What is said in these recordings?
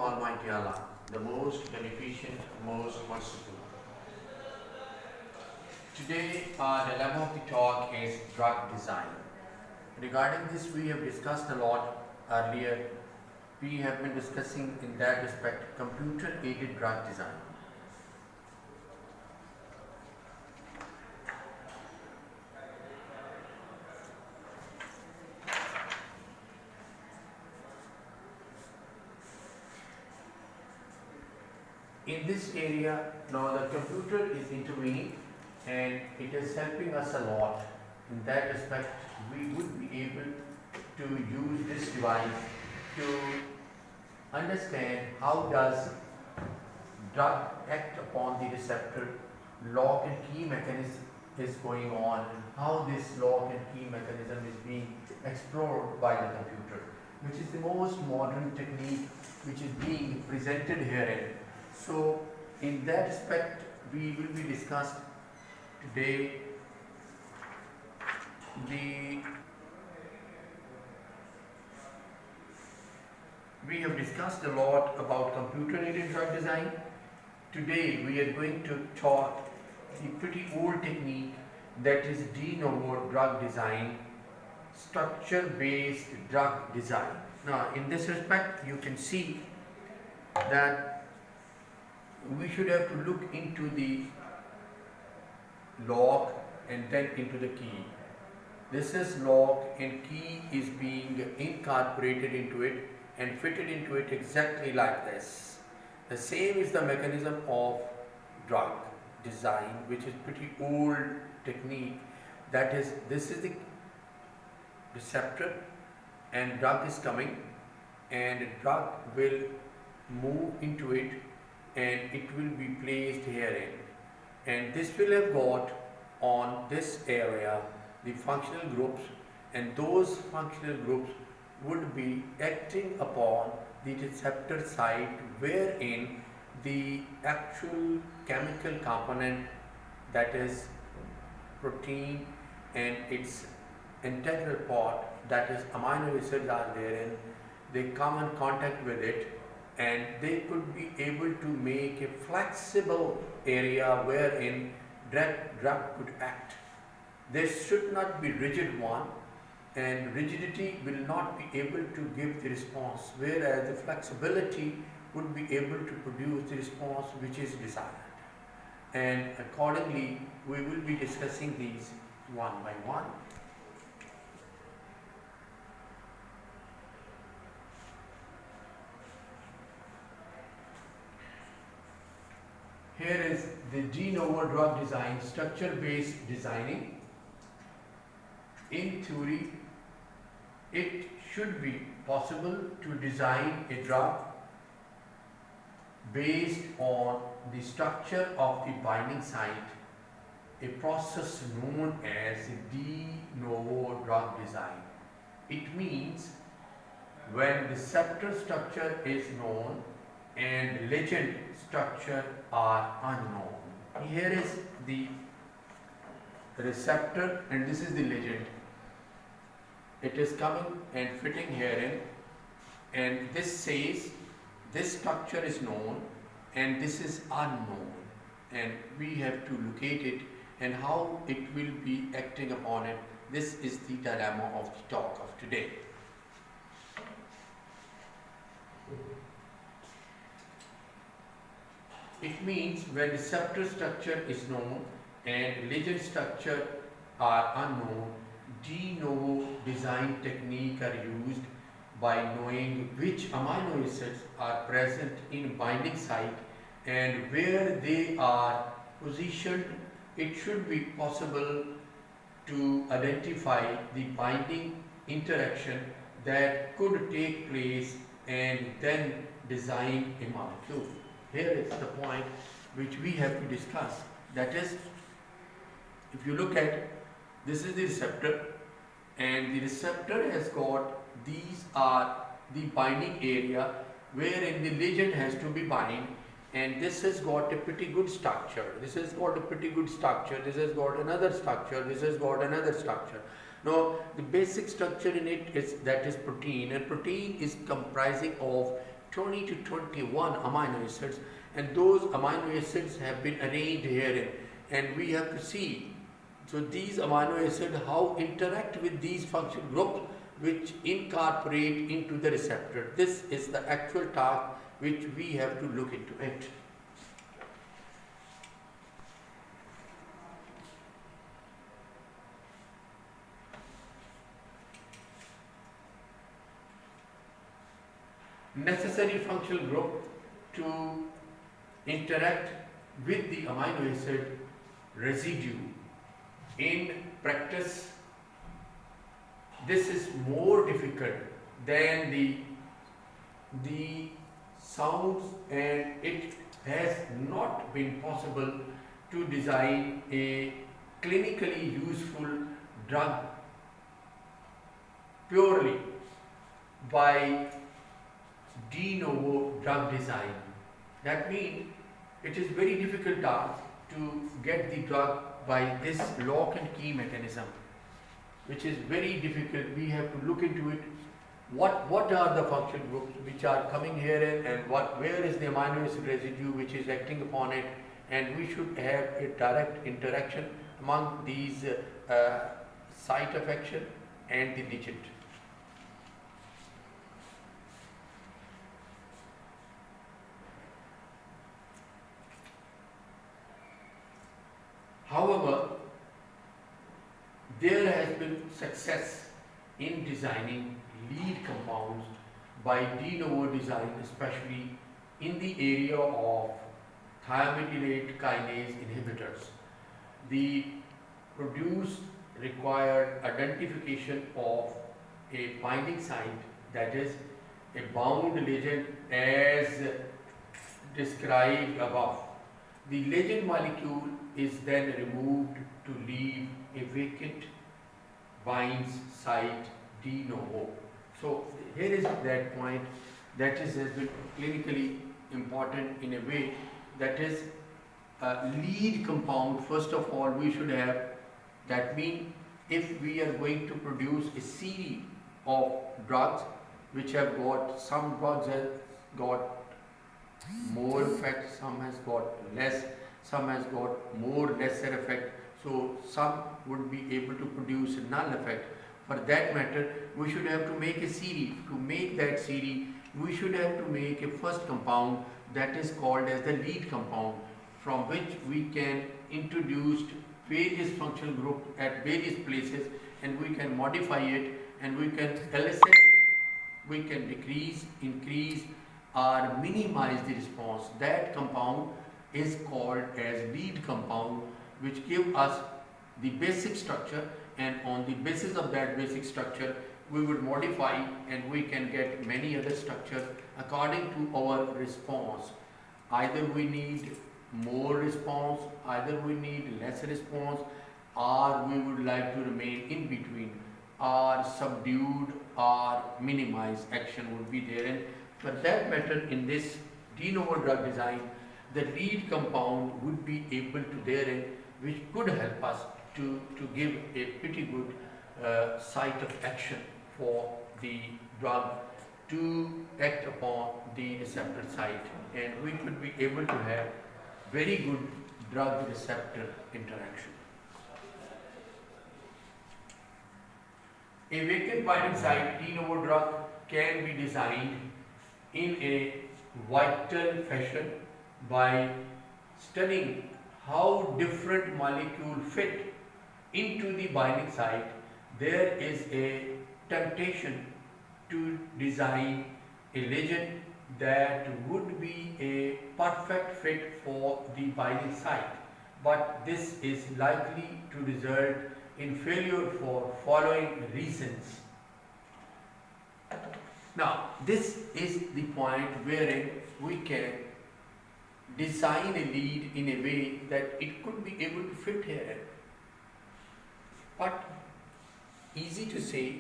Almighty Allah, the most beneficent, most merciful. Today the name of the talk is drug design. Regarding this we have discussed a lot earlier. We have been discussing in that respect computer aided drug design. In this area, now the computer is intervening and it is helping us a lot. In that respect, we would be able to use this device to understand how does drug act upon the receptor, lock and key mechanism is going on, and how this lock and key mechanism is being explored by the computer, which is the most modern technique which is being presented herein. So in that respect we will be discussed today we have discussed a lot about computer aided drug design. Today we are going to talk the pretty old technique that is Denovo drug design, structure based drug design. Now in this respect you can see that we should have to look into the lock and then into the key. This is lock and key is being incorporated into it and fitted into it exactly like this. The same is the mechanism of drug design, which is pretty old technique. That is, this is the receptor and drug is coming and drug will move into it and it will be placed herein, and this will have got on this area the functional groups, and those functional groups would be acting upon the receptor site, wherein the actual chemical component, that is protein and its integral part, that is amino acids, are therein. They come in contact with it and they could be able to make a flexible area wherein drug could act. This should not be rigid one, and rigidity will not be able to give the response, whereas the flexibility would be able to produce the response which is desired. And accordingly we will be discussing these one by one. Here is the Denovo drug design, structure-based designing. In theory, it should be possible to design a drug based on the structure of the binding site, a process known as de novo drug design. It means when receptor structure is known and ligand structure are unknown. Here is the receptor and this is the ligand. It is coming and fitting herein, and this says this structure is known and this is unknown, and we have to locate it and how it will be acting upon it. This is the dilemma of the talk of today. It means when receptor structure is known and ligand structure are unknown, de novo design technique are used by knowing which amino acids are present in binding site and where they are positioned. It should be possible to identify the binding interaction that could take place and then design a molecule. Here is the point which we have to discuss. That is, if you look at, this is the receptor and the receptor has got, these are the binding area wherein the ligand has to be bind, and this has got a pretty good structure, this has got a pretty good structure, this has got another structure, this has got another structure. Now the basic structure in it is that is protein, and protein is comprising of 20 to 21 amino acids, and those amino acids have been arranged herein, and we have to see so these amino acids how interact with these functional groups which incorporate into the receptor. This is the actual task which we have to look into it. Necessary functional group to interact with the amino acid residue. In practice, this is more difficult than the sounds, and it has not been possible to design a clinically useful drug purely by Denovo drug design. That means it is very difficult task to get the drug by this lock and key mechanism, which is very difficult. We have to look into it. What are the functional groups which are coming here, and where is the amino acid residue which is acting upon it, and we should have a direct interaction among these site of action and the digit. However, there has been success in designing lead compounds by Denovo design, especially in the area of thiamidylate kinase inhibitors. The produced required identification of a binding site, that is a bound ligand as described above. The ligand molecule is then removed to leave a vacant binds site de novo. So here is that point that has been clinically important in a way, that is lead compound. First of all, we should have, that means if we are going to produce a series of drugs which have got, some drugs have got more effect, some has got less, some has got more lesser effect, so some would be able to produce null effect. For that matter, we should have to make a series. To make that series, we should have to make a first compound that is called as the lead compound, from which we can introduce various functional groups at various places, and we can modify it, and we can elicit, we can decrease, increase or minimize the response. That compound is called as lead compound, which give us the basic structure, and on the basis of that basic structure we would modify, and we can get many other structures according to our response. Either we need more response, either we need less response, or we would like to remain in between, or subdued or minimized action would be there. And for that matter, in this de novo drug design, the lead compound would be able to therein, which could help us to give a pretty good site of action for the drug to act upon the receptor site, and we could be able to have very good drug receptor interaction. A vacant binding site de novo drug can be designed in a vital fashion by studying how different molecules fit into the binding site. There is a temptation to design a ligand that would be a perfect fit for the binding site, but this is likely to result in failure for following reasons. Now, this is the point wherein we can design a lead in a way that it could be able to fit here, but easy to say,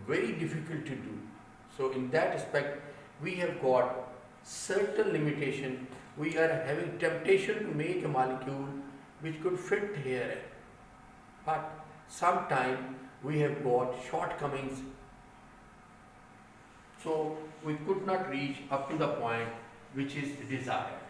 very difficult to do. So in that aspect, we have got certain limitation. We are having temptation to make a molecule which could fit here, but sometimes we have got shortcomings So we could not reach up to the point which is desired.